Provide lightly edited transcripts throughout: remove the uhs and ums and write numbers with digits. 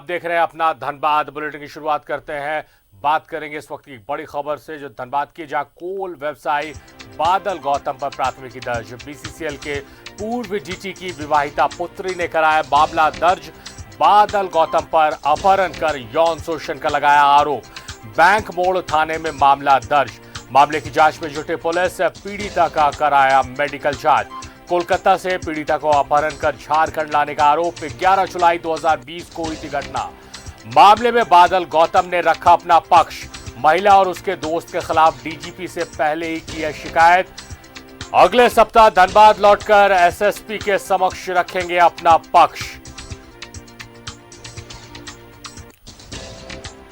आप देख रहे हैं अपना धनबाद बुलेटिन की शुरुआत करते हैं। बात करेंगे इस वक्त की बड़ी खबर से, जो धनबाद के जहां कोल व्यवसायी बादल गौतम पर प्राथमिकी दर्ज। बीसीसीएल के पूर्व डीटी की विवाहिता पुत्री ने कराया मामला दर्ज। बादल गौतम पर अपहरण कर यौन शोषण का लगाया आरोप। बैंक मोड़ थाने में मामला दर्ज। मामले की जांच में जुटे पुलिस, पीड़िता का कराया मेडिकल जांच। कोलकाता से पीड़िता को अपहरण कर झारखंड लाने का आरोप। 11 जुलाई 2020 को हुई थी घटना। मामले में बादल गौतम ने रखा अपना पक्ष। महिला और उसके दोस्त के खिलाफ डीजीपी से पहले ही की है शिकायत। अगले सप्ताह धनबाद लौटकर एसएसपी के समक्ष रखेंगे अपना पक्ष।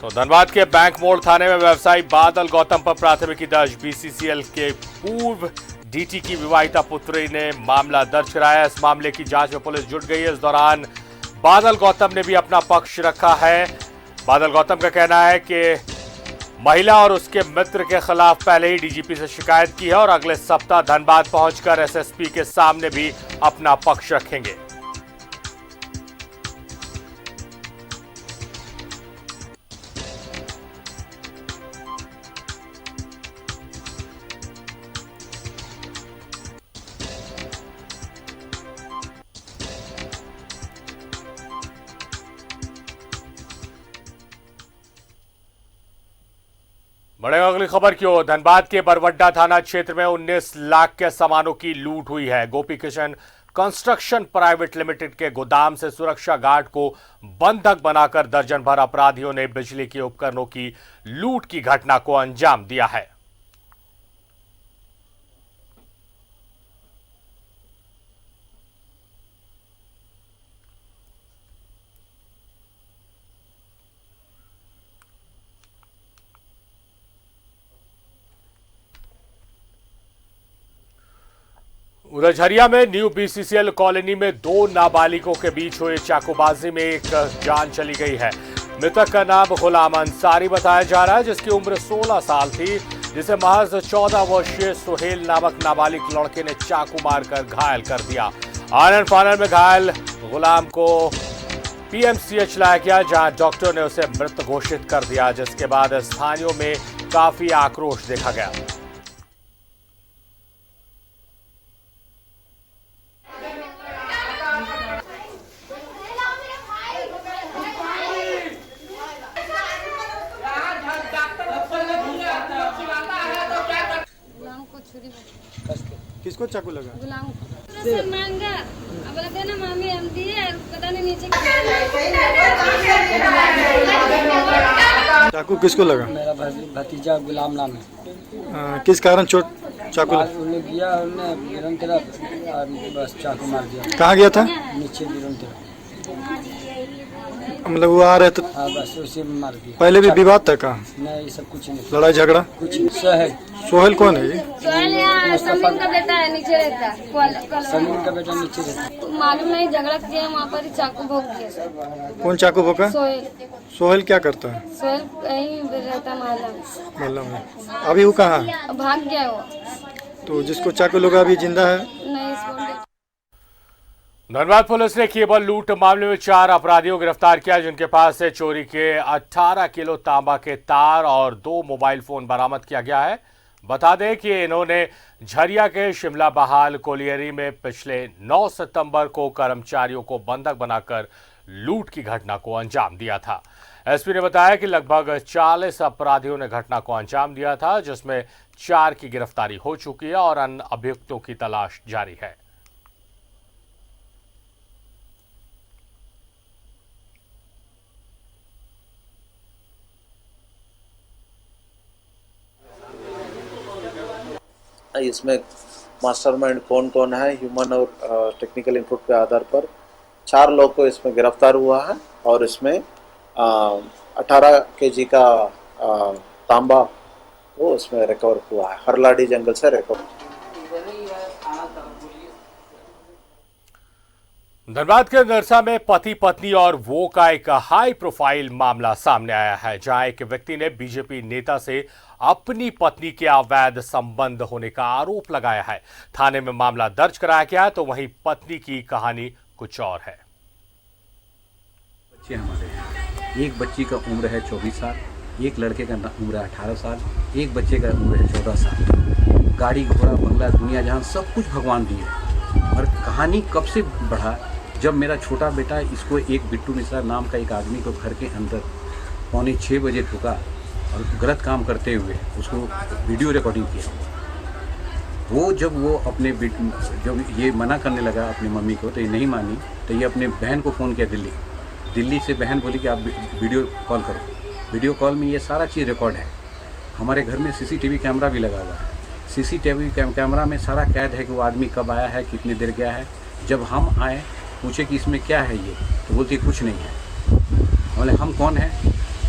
तो धनबाद के बैंक मोड़ थाने में व्यवसायी बादल गौतम पर प्राथमिकी दर्ज। बीसीसीएल के पूर्व डीटी की विवाहिता पुत्री ने मामला दर्ज कराया। इस मामले की जांच में पुलिस जुट गई है। इस दौरान बादल गौतम ने भी अपना पक्ष रखा है। बादल गौतम का कहना है कि महिला और उसके मित्र के खिलाफ पहले ही डीजीपी से शिकायत की है और अगले सप्ताह धनबाद पहुंचकर एसएसपी के सामने भी अपना पक्ष रखेंगे। बढ़ेगा अगली खबर की ओर। धनबाद के बरवड्डा थाना क्षेत्र में 19 लाख के सामानों की लूट हुई है। गोपी किशन कंस्ट्रक्शन प्राइवेट लिमिटेड के गोदाम से सुरक्षा गार्ड को बंधक बनाकर दर्जन भर अपराधियों ने बिजली के उपकरणों की लूट की घटना को अंजाम दिया है। उधर झरिया में न्यू बीसीसीएल कॉलोनी में 2 नाबालिगों के बीच हुए चाकूबाजी में एक जान चली गई है। मृतक का नाम गुलाम अंसारी बताया जा रहा है, जिसकी उम्र 16 साल थी, जिसे महज 14 वर्षीय सुहेल नामक नाबालिग लड़के ने चाकू मारकर घायल कर दिया। आनन फानन में घायल गुलाम को पीएमसीएच लाया गया, जहां डॉक्टर ने उसे मृत घोषित कर दिया, जिसके बाद स्थानीयों में काफी आक्रोश देखा गया। किसको चाकू लगा? गुलाम को मांगा। अब बोलते ना मामी हम दिए, पता नहीं नीचे चाकू किसको लगा? मेरा भतीजा गुलाम नाम है। किस कारण चोट चाकू लगा? उन्हें गया, उन्हें गिरन तरफ बस चाकू मार दिया। कहाँ गया था? नीचे गिरन तरफ। मतलब वो आ रहे थे? हाँ, बस उसी में मार दिया। पहले भी विवाद था? कहाँ? नहीं, सब कुछ नहीं। लड़ाई झगड़ा? कुछ सोहेल। सोहेल कौन है ये? सोहेल यहाँ समीम का बेटा है, नीचे रहता है। समीम का बेटा नीचे रहता है। मालूम नहीं, झगड़ा किया वहाँ पर ही चाकू भोग दिया। कौन चाकू भोंका? सोहेल। सोहेल क्या करता है? सोहेल कहीं रहता मोहल्ला में। मोहल्ला में। अभी वो कहाँ है? भाग गया वो। तो जिसको चाकू लगा अभी जिंदा है? नहीं, इसको धनबाद पुलिस ने केबल लूट मामले में 4 अपराधियों को गिरफ्तार किया, जिनके पास से चोरी के 18 किलो तांबा के तार और 2 मोबाइल फोन बरामद किया गया है। बता दें कि इन्होंने झरिया के शिमला बहाल कोलियरी में पिछले 9 सितंबर को कर्मचारियों को बंधक बनाकर लूट की घटना को अंजाम दिया था। एसपी ने बताया कि लगभग 40 अपराधियों ने घटना को अंजाम दिया था, जिसमें 4 की गिरफ्तारी हो चुकी है और अन्य अभियुक्तों की तलाश जारी है। इसमें मास्टरमाइंड कौन कौन है, ह्यूमन और टेक्निकल इनपुट के आधार पर 4 लोग को इसमें गिरफ्तार हुआ है और इसमें 18 केजी का तांबा वो उसमें रिकवर हुआ है, हरलाडी जंगल से रिकवर। धनबाद के नरसा में पति पत्नी और वो का एक हाई प्रोफाइल मामला सामने आया है, जहां एक व्यक्ति ने बीजेपी नेता से अपनी पत्नी के अवैध संबंध होने का आरोप लगाया है। थाने में मामला दर्ज कराया गया, तो वहीं पत्नी की कहानी कुछ और है। बच्चे हमारे एक बच्ची का उम्र है 24 साल, एक लड़के का उम्र है 18 साल, एक बच्चे का उम्र है 14 साल। गाड़ी घोड़ा बंगला दुनिया जहान सब कुछ भगवान दिए। और कहानी कब से बढ़ा, जब मेरा छोटा बेटा इसको एक बिट्टू मिश्रा नाम का एक आदमी को घर के अंदर 5:45 बजे ठुका और गलत काम करते हुए उसको वीडियो रिकॉर्डिंग किया। वो जब वो अपने जब ये मना करने लगा अपनी मम्मी को, तो ये नहीं मानी, तो ये अपने बहन को फ़ोन किया दिल्ली से। बहन बोली कि आप वीडियो कॉल करो। वीडियो कॉल में ये सारा चीज़ रिकॉर्ड है। हमारे घर में CCTV कैमरा भी लगा हुआ है। CCTV कैमरा में सारा कैद है कि वो आदमी कब आया है, कितनी देर गया है। जब हम आए पूछे कि इसमें क्या है ये, तो बोलती कुछ नहीं है। बोले हम कौन है,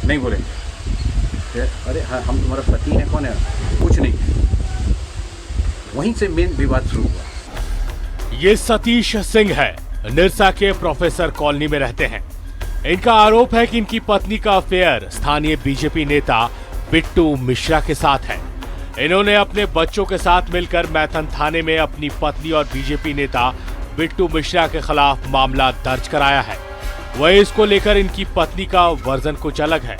नहीं बोलेंगे। अरे हाँ हम तुम्हारा पति हैं, कौन है, कुछ नहीं है। वहीं से मेन विवाद शुरू हुआ। ये सतीश सिंह है, निरसा के प्रोफेसर कॉलोनी में रहते हैं। इनका आरोप है कि इनकी पत्नी का अफेयर स्थानीय बीजेपी नेता बिट्टू मिश्रा के साथ है। इन्होंने अपने बच्चों के साथ मिलकर मैथन थाने में अपनी पत्नी और बीजेपी नेता बिट्टू मिश्रा के खिलाफ मामला दर्ज कराया है। वह इसको लेकर इनकी पत्नी का वर्जन कुछ अलग है।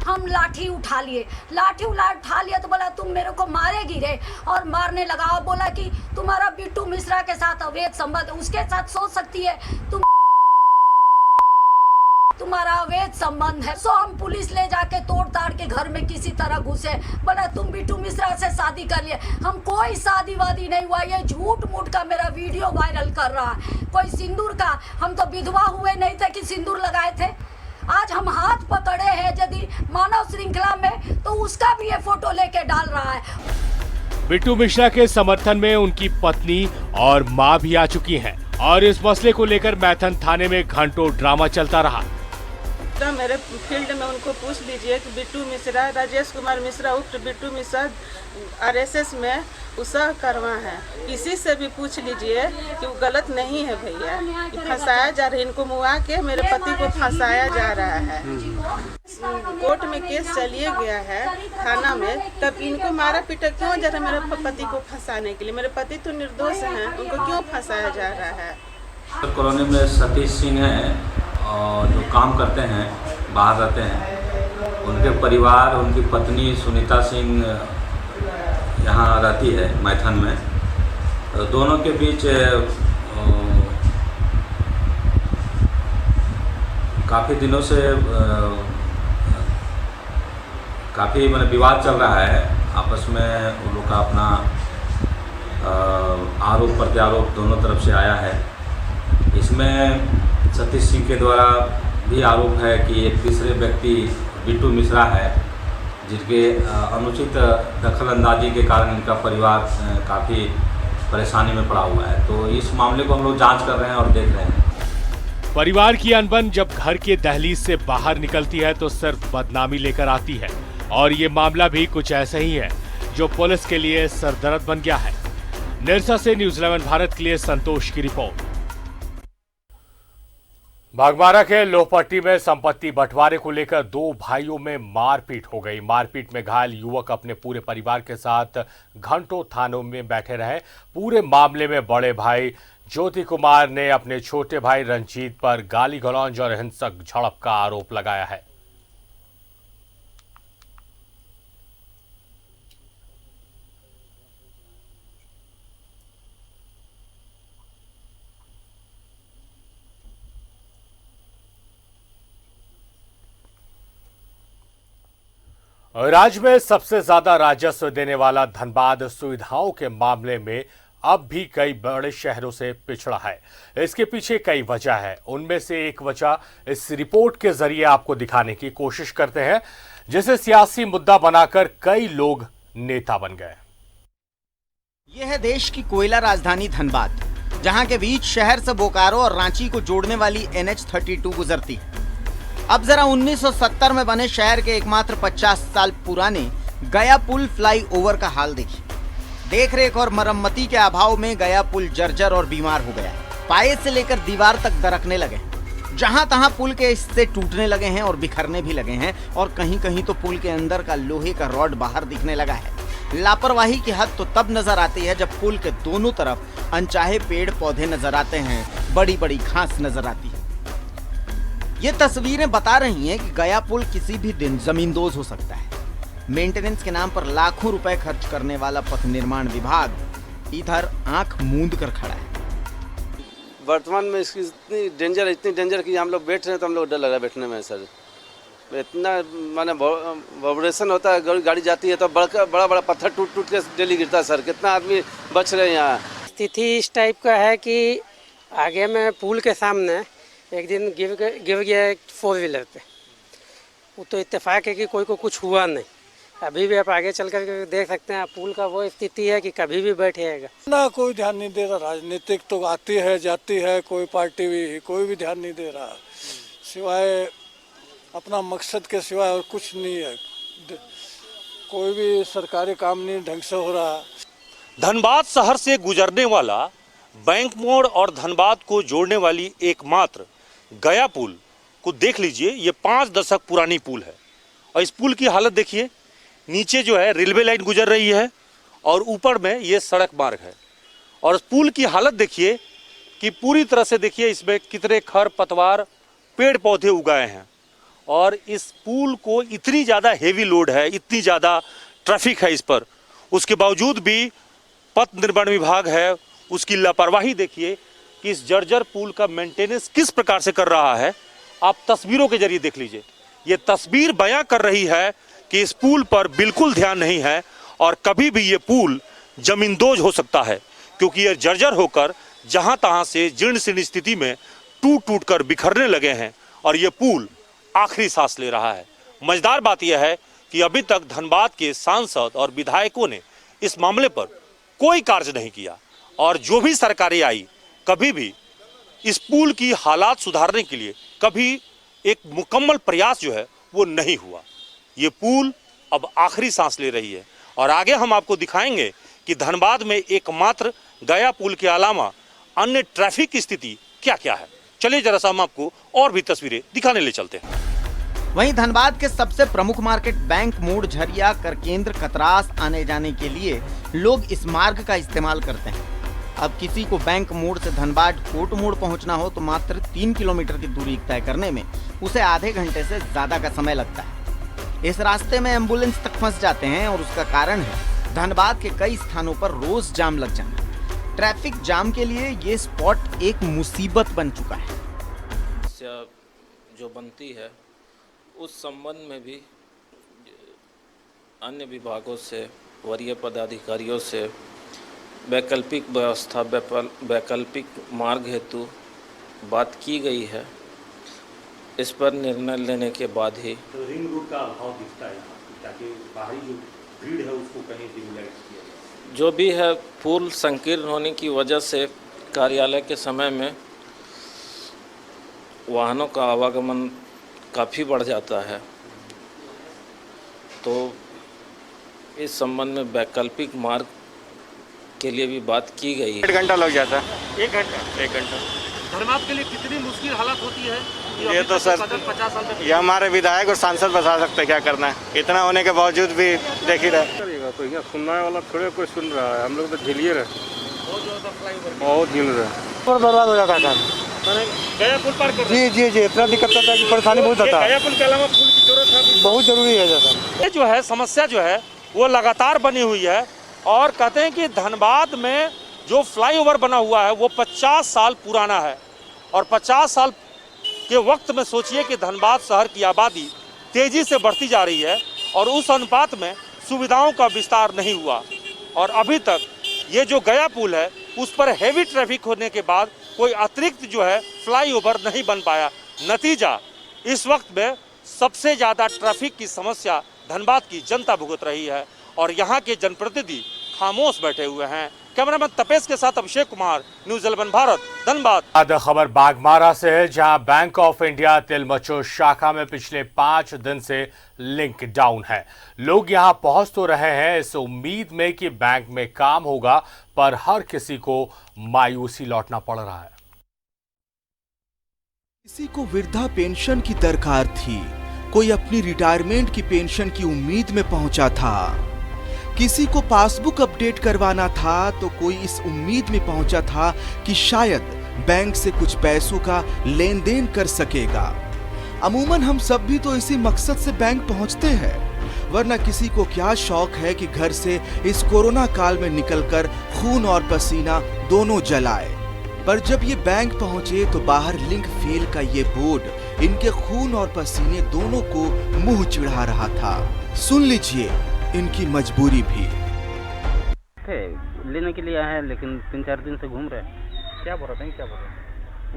हम लाठी उठा लिए तो बोला तुम मेरे को मारेगी रे, और मारने लगा और बोला कि तुम्हारा बिट्टू मिश्रा के साथ अवैध संबंध, उसके साथ सोच सकती है तुम्हारा अवैध संबंध है। सो हम पुलिस ले जाके तोड़ ताड़ के घर में किसी तरह घुसे, बोला तुम बिट्टू मिश्रा से शादी कर लिए। हम कोई शादी वादी नहीं हुआ, ये झूठ मूठ का मेरा वीडियो वायरल कर रहा है। कोई सिंदूर का, हम तो विधवा हुए नहीं थे कि सिंदूर लगाए थे। आज हम हाथ पकड़े हैं यदि मानव श्रृंखला में, तो उसका भी ये फोटो लेके डाल रहा है। बिट्टू मिश्रा के समर्थन में उनकी पत्नी और मां भी आ चुकी हैं और इस मसले को लेकर मैथन थाने में घंटों ड्रामा चलता रहा। मेरे फील्ड में उनको पूछ लीजिए कि बिट्टू मिश्रा, राजेश कुमार मिश्रा उक्त बिट्टू मिश्रा RSS में उसका करवा है। किसी से भी पूछ लीजिए कि वो गलत नहीं है भैया, फंसाया जा रहा है, इनको मुआ के मेरे पति को फंसाया जा रहा है। कोर्ट में केस चलिए गया है थाना में, तब इनको मारा पीटा क्यों जा रहा है मेरे पति को फंसाने के लिए? मेरे पति तो निर्दोष हैं, उनको क्यों फंसाया जा रहा है? कॉलोनी में सतीश सिंह हैं और जो काम करते हैं, बाहर रहते हैं। उनके परिवार, उनकी पत्नी सुनीता सिंह यहाँ रहती है मैथन में। तो दोनों के बीच काफ़ी दिनों से काफ़ी विवाद चल रहा है आपस में। उन लोग का अपना आरोप प्रत्यारोप दोनों तरफ से आया है। इसमें सतीश सिंह के द्वारा भी आरोप है कि एक तीसरे व्यक्ति बिट्टू मिश्रा है, जिनके अनुचित दखलंदाजी के कारण इनका परिवार काफ़ी परेशानी में पड़ा हुआ है। तो इस मामले को हम लोग जांच कर रहे हैं और देख रहे हैं। परिवार की अनबन जब घर के दहलीज से बाहर निकलती है तो सिर्फ बदनामी लेकर आती है, और ये मामला भी कुछ ऐसा ही है जो पुलिस के लिए सरदर्द बन गया है। निरसा से न्यूज़ 11 भारत के लिए संतोष की रिपोर्ट। बागबारा के लोहपट्टी में संपत्ति बंटवारे को लेकर दो भाइयों में मारपीट हो गई। मारपीट में घायल युवक अपने पूरे परिवार के साथ घंटों थानों में बैठे रहे। पूरे मामले में बड़े भाई ज्योति कुमार ने अपने छोटे भाई रंजीत पर गाली गलौज और हिंसक झड़प का आरोप लगाया है। राज्य में सबसे ज्यादा राजस्व देने वाला धनबाद सुविधाओं के मामले में अब भी कई बड़े शहरों से पिछड़ा है। इसके पीछे कई वजह है। उनमें से एक वजह इस रिपोर्ट के जरिए आपको दिखाने की कोशिश करते हैं, जिसे सियासी मुद्दा बनाकर कई लोग नेता बन गए। यह है देश की कोयला राजधानी धनबाद, जहां के बीच शहर से बोकारो और रांची को जोड़ने वाली NH-32 गुजरती है। अब जरा 1970 में बने शहर के एकमात्र 50 साल पुराने गया पुल फ्लाईओवर का हाल देखिए। देखरेख और मरम्मती के अभाव में गया पुल जर्जर और बीमार हो गया है। पाए से लेकर दीवार तक दरकने लगे हैं। जहां तहां पुल के हिस्से टूटने लगे हैं और बिखरने भी लगे हैं, और कहीं कहीं तो पुल के अंदर का लोहे का रॉड बाहर दिखने लगा है। लापरवाही की हद तो तब नजर आती है जब पुल के दोनों तरफ अनचाहे पेड़ पौधे नजर आते हैं, बड़ी बड़ी घास नजर आती है। ये तस्वीरें बता रही हैं कि गया पुल किसी भी दिन जमींदोज हो सकता है। मेंटेनेंस के नाम पर लाखों रुपए खर्च करने वाला पथ निर्माण विभाग इधर आंख मूंद कर खड़ा है। वर्तमान में इसकी इतनी डेंजर कि हम लोग बैठ रहे हैं तो हम लोग डर लग रहा है बैठने में सर। इतना माने वाइब्रेशन होता है, गाड़ी जाती है तो बड़ा बड़ा पत्थर टूट के डेली गिरता है सर। कितना आदमी बच रहे हैं यहाँ। स्थिति इस टाइप का है कि आगे में पुल के सामने एक दिन गिर गया एक 4 व्हीलर पे। वो तो इत्तेफाक है कि कोई को कुछ हुआ नहीं। अभी भी आप आगे चल कर देख सकते हैं, पुल का वो स्थिति है कि कभी भी बैठेगा ना। कोई ध्यान नहीं दे रहा। राजनीतिक तो आती है जाती है, कोई पार्टी भी कोई भी ध्यान नहीं दे रहा, सिवाय अपना मकसद के सिवाय और कुछ नहीं है। कोई भी सरकारी काम नहीं ढंग से हो रहा। धनबाद शहर से गुजरने वाला बैंक मोड़ और धनबाद को जोड़ने वाली एकमात्र गया पुल को देख लीजिए। ये 5 दशक पुरानी पुल है और इस पुल की हालत देखिए। नीचे जो है रेलवे लाइन गुजर रही है और ऊपर में ये सड़क मार्ग है। और इस पुल की हालत देखिए कि पूरी तरह से देखिए इसमें कितने खर पतवार पेड़ पौधे उगाए हैं। और इस पुल को इतनी ज़्यादा हेवी लोड है, इतनी ज़्यादा ट्रैफिक है इस पर, उसके बावजूद भी पथ निर्माण विभाग है उसकी लापरवाही देखिए कि इस जर्जर पुल का मेंटेनेंस किस प्रकार से कर रहा है। आप तस्वीरों के जरिए देख लीजिए। ये तस्वीर बयां कर रही है कि इस पुल पर बिल्कुल ध्यान नहीं है और कभी भी ये पुल जमींदोज हो सकता है, क्योंकि ये जर्जर होकर जहां तहां से जीर्ण शीर्ण स्थिति में टूट कर बिखरने लगे हैं और ये पुल आखिरी सांस ले रहा है। मजेदार बात यह है कि अभी तक धनबाद के सांसद और विधायकों ने इस मामले पर कोई कार्य नहीं किया और जो भी सरकारें आई कभी भी इस पुल की हालात सुधारने के लिए कभी एक मुकम्मल प्रयास जो है वो नहीं हुआ। ये पुल अब आखिरी सांस ले रही है और आगे हम आपको दिखाएंगे कि धनबाद में एकमात्र गया पुल के अलावा अन्य ट्रैफिक की स्थिति क्या क्या है। चलिए जरा सा हम आपको और भी तस्वीरें दिखाने ले चलते हैं। वहीं धनबाद के सबसे प्रमुख मार्केट बैंक मोड़, झरिया, करकेंद्र, कतरास आने जाने के लिए लोग इस मार्ग का इस्तेमाल करते हैं। अब किसी को बैंक मोड़ से धनबाद कोट मोड़ पहुंचना हो तो मात्र 3 किलोमीटर की दूरी तय करने में उसे आधे घंटे से ज्यादा का समय लगता है। इस रास्ते में एम्बुलेंस तक फंस जाते हैं और उसका कारण है धनबाद के कई स्थानों पर रोज जाम लग जाना। ट्रैफिक जाम के लिए ये स्पॉट एक मुसीबत बन चुका है। जो बनती है उस संबंध में भी अन्य विभागों से, वरीय पदाधिकारियों से वैकल्पिक व्यवस्था, वैकल्पिक मार्ग हेतु बात की गई है। इस पर निर्णय लेने के बाद ही तो रिंग रोड का अभाव दिखता है ताकि बाहरी जो भीड़ है उसको कहीं स्टिमुलेट किया जाए। जो भी है पुल संकीर्ण होने की वजह से कार्यालय के समय में वाहनों का आवागमन काफ़ी बढ़ जाता है। तो इस संबंध में वैकल्पिक मार्ग के लिए भी बात की गई है। 1 घंटा लग जाता है। 1 घंटा धनबाद के लिए कितनी मुश्किल हालत होती है ये तो सर 50 साल तक ये हमारे विधायक और सांसद बता सकते हैं क्या करना है। इतना होने के बावजूद भी देख ही रहे। तो यहाँ सुनने वाला थोड़े कोई सुन रहा है। हम लोग तो झेलिए रहे, बहुत झेल रहे हैं। बर्बाद हो जाता था। गया पुल पार कर जी इतना दिक्कत था कि परेशानी बहुत होता है। गया पुल के अलावा पुल की जरूरत है, बहुत जरूरी है सर। ये जो है समस्या जो है वो लगातार बनी हुई है और कहते हैं कि धनबाद में जो फ्लाईओवर बना हुआ है वो 50 साल पुराना है और 50 साल के वक्त में सोचिए कि धनबाद शहर की आबादी तेजी से बढ़ती जा रही है और उस अनुपात में सुविधाओं का विस्तार नहीं हुआ और अभी तक ये जो गया पुल है उस पर हेवी ट्रैफिक होने के बाद कोई अतिरिक्त जो है फ्लाईओवर नहीं बन पाया। नतीजा इस वक्त में सबसे ज़्यादा ट्रैफिक की समस्या धनबाद की जनता भुगत रही है और यहाँ के जनप्रतिनिधि खामोश बैठे हुए हैं। कैमरामैन तपेश के साथ अभिषेक कुमार, न्यूज़ 11 भारत, धनबाद। खबर बागमारा से है, जहां बैंक ऑफ इंडिया तिलमचो शाखा में पिछले 5 दिन से लिंक डाउन है। लोग यहां पहुंच तो रहे हैं इस उम्मीद में कि बैंक में काम होगा, पर हर किसी को मायूसी लौटना पड़ रहा है। किसी को वृद्धा पेंशन की दरकार थी, कोई अपनी रिटायरमेंट की पेंशन की उम्मीद में पहुंचा था, किसी को पासबुक अपडेट करवाना था तो कोई इस उम्मीद में पहुंचा था कि शायद बैंक से कुछ पैसों का लेन देन कर सकेगा। अमूमन हम सब भी तो इसी मकसद से बैंक पहुंचते हैं, वरना किसी को क्या शौक है कि घर से इस कोरोना काल में निकलकर खून और पसीना दोनों जलाए। पर जब ये बैंक पहुंचे तो बाहर लिंक फेल का ये बोर्ड इनके खून और पसीने दोनों को मुंह चिढ़ा रहा था। सुन लीजिए इनकी मजबूरी भी। लेने के लिए आए हैं, लेकिन 3-4 दिन से घूम रहे हैं। क्या बोल रहे हैं? क्या बोल रहे हैं?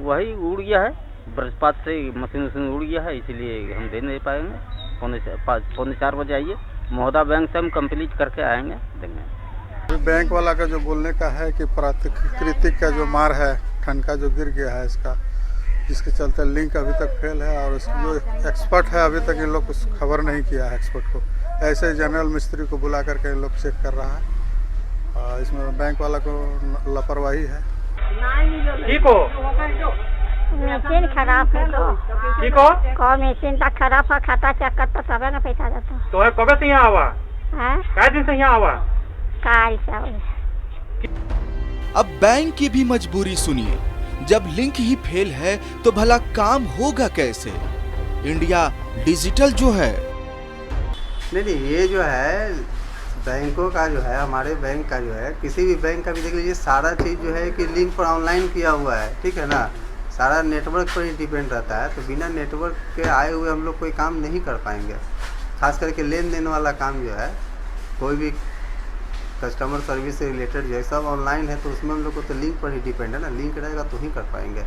वही उड़ गया है, बरसात से मशीन उड़ गया है, इसीलिए हम दे नहीं पाएंगे। 3:45 बजे आइए, महोदा बैंक से हम कंप्लीट करके आएंगे, देंगे। बैंक वाला का जो बोलने का है कि प्राकृतिक का जो मार है, ठनका जो गिर गया है इसका, जिसके चलते लिंक अभी तक फेल है और जो एक्सपर्ट है अभी तक इन लोग कुछ खबर नहीं किया है एक्सपर्ट को। ऐसे जनरल मिस्त्री को बुला करके इन लोग चेक कर रहा है। इसमें बैंक वाला को लापरवाही है। ठीक हो? मशीन खराब है तो ठीक हो? कौन मशीन तक खराब है, खाता चेक करता तब ना पैसा जाता। तो है कब से यहाँ आवा? हाँ? क्या दिन से यहाँ आवा? काल से। अब बैंक की भी मजबूरी सुनिए। जब लिंक ही फेल है तो भला काम होगा कैसे? इंडिया डिजिटल जो है। नहीं, ये जो है बैंकों का जो है, हमारे बैंक का जो है, किसी भी बैंक का भी देख लीजिए, सारा चीज़ जो है कि लिंक पर ऑनलाइन किया हुआ है, ठीक है ना। सारा नेटवर्क पर ही डिपेंड रहता है, तो बिना नेटवर्क के आए हुए हम लोग कोई काम नहीं कर पाएंगे। खास करके लेन देन वाला काम जो है, कोई भी कस्टमर सर्विस से रिलेटेड जो है सब ऑनलाइन है, तो उसमें हम लोग को तो लिंक पर ही डिपेंड है ना। लिंक रहेगा तो ही कर पाएंगे।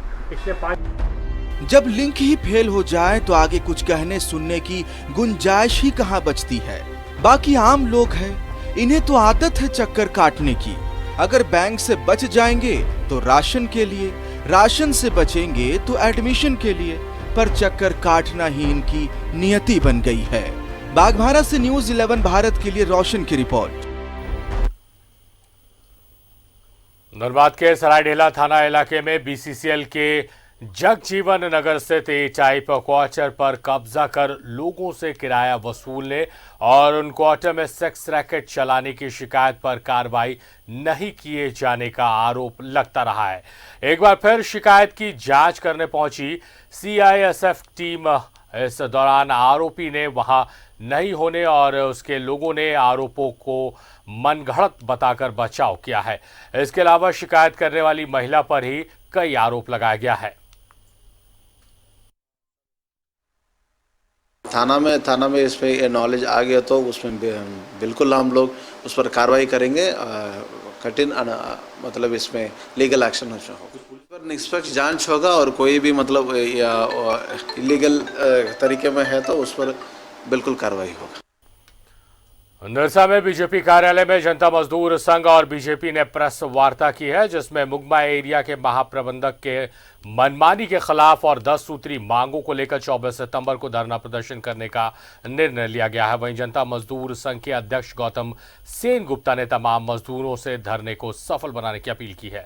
जब लिंक ही फेल हो जाए तो आगे कुछ कहने सुनने की गुंजाइश ही कहाँ बचती है। बाकी आम लोग हैं, इन्हें तो आदत है चक्कर काटने की। अगर बैंक से बच जाएंगे तो राशन के लिए, राशन से बचेंगे तो एडमिशन के लिए, पर चक्कर काटना ही इनकी नियति बन गई है। बागबाहरा से न्यूज़ 11 भारत के लिए रोशन की रिपोर्ट। धनबाद के सरायढेला थाना इलाके में बीसीसीएल के जगजीवन नगर स्थित ए टाइप क्वार्टर पर कब्जा कर लोगों से किराया वसूलने और उन क्वार्टर में सेक्स रैकेट चलाने की शिकायत पर कार्रवाई नहीं किए जाने का आरोप लगता रहा है। एक बार फिर शिकायत की जांच करने पहुंची सीआईएसएफ टीम। इस दौरान आरोपी ने वहां नहीं होने और उसके लोगों ने आरोपों को मनगढ़ंत बताकर बचाव किया है। इसके अलावा शिकायत करने वाली महिला पर ही कई आरोप लगाया गया है। थाना में इस पे नॉलेज आ गया तो उसमें बिल्कुल हम लोग उस पर कार्रवाई करेंगे। कठिन मतलब इसमें लीगल एक्शन होगा, निष्पक्ष जांच होगा और कोई भी मतलब इलीगल तरीके में है तो उस पर बिल्कुल कार्रवाई होगा। निरसा में बीजेपी कार्यालय में जनता मजदूर संघ और बीजेपी ने प्रेस वार्ता की है, जिसमें मुगमा एरिया के महाप्रबंधक के मनमानी के खिलाफ और 10 सूत्री मांगों को लेकर 24 सितंबर को धरना प्रदर्शन करने का निर्णय लिया गया है। वहीं जनता मजदूर संघ के अध्यक्ष गौतम सेन गुप्ता ने तमाम मजदूरों से धरने को सफल बनाने की अपील की है।